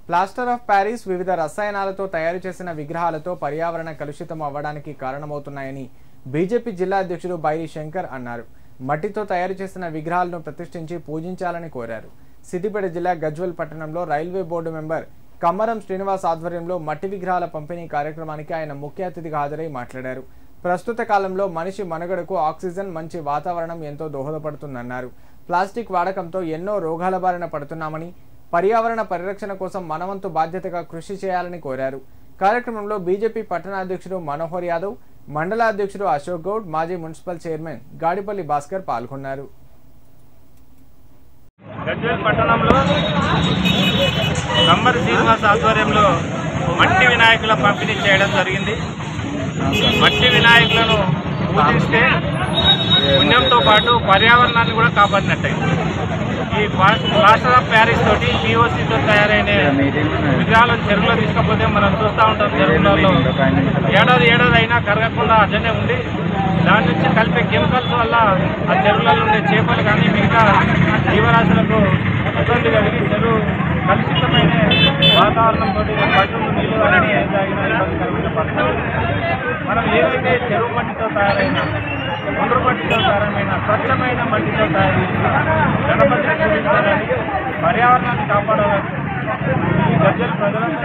Plaster of Paris వివిధ రసాయనాలతో తయారు చేసిన విగ్రహాలతో పర్యావరణ కలుషితం అవ్వడానికి కారణమవుతున్నాయని బీజేపీ జిల్లా అధ్యక్షుడు బైరి శంకర్ అన్నారు. మట్టితో తయారు చేసిన విగ్రహాలను ప్రతిష్ఠించి పూజించాలని కోరారు. సిద్దిపేట జిల్లా గజ్వెల్ పట్టణంలో రైల్వే బోర్డు మెంబర్ కమ్మరం శ్రీనివాస్ ఆధ్వర్యంలో మట్టి విగ్రహాల పంపిణీ కార్యక్రమానికి ఆయన ముఖ్య అతిథిగా హాజరై మాట్లాడారు. ప్రస్తుత కాలంలో మనిషి మనుగడకు ఆక్సిజన్, మంచి వాతావరణం ఎంతో దోహదపడుతుందన్నారు. ప్లాస్టిక్ వాడకంతో ఎన్నో రోగాల బారిన పడుతున్నామని, పర్యావరణ పరిరక్షణ కోసం మనవంతు బాధ్యతగా కృషి చేయాలని కోరారు. కార్యక్రమంలో బీజేపీ పట్టణ అధ్యక్షుడు మనోహర్ యాదవ్, మండల అధ్యక్షుడు అశోక్ గౌడ్, మాజీ మున్సిపల్ చైర్మన్ గాడిపల్లి భాస్కర్ పాల్గొన్నారు. గజ్వేల్ పట్టణంలో కమ్మరి శ్రీనివాస్ ఆధ్వర్యంలో మట్టి వినాయకుల పంపిణీ చేయడం జరిగింది. మట్టి వినాయకులను పూజిస్తే పుణ్యంతో పాటు పర్యావరణాన్ని కూడా కాపాడినట్టయింది. ఈ ప్లాస్టర్ ఆఫ్ ప్యారిస్ తోటి POCతో తయారైన విగ్రహాలను చెరువులో తీసుకపోతే మనం చూస్తూ ఉంటాం. చెరువులలో ఏడాది అయినా కరగకుండా అట్లనే ఉండి దాని నుంచి కలిపే కెమికల్స్ వల్ల ఆ చెరువులలో ఉండే చేపలు కానీ మిగతా జీవరాశులకు ఇబ్బంది కలిగి చెరువు కలుషితమైన వాతావరణంతో పశువులు నీళ్ళు అనేది ఇబ్బందికరమైన పరిస్థితి. మనం ఏదైతే చెరువు మట్టితో తయారైన, ఒండ్రు మట్టితో తయారైన, స్వచ్ఛమైన మట్టితో తయారు గణపతిని పూజించాలని, పర్యావరణాన్ని కాపాడాలని ఈ గజ్వేల్ ప్రజలను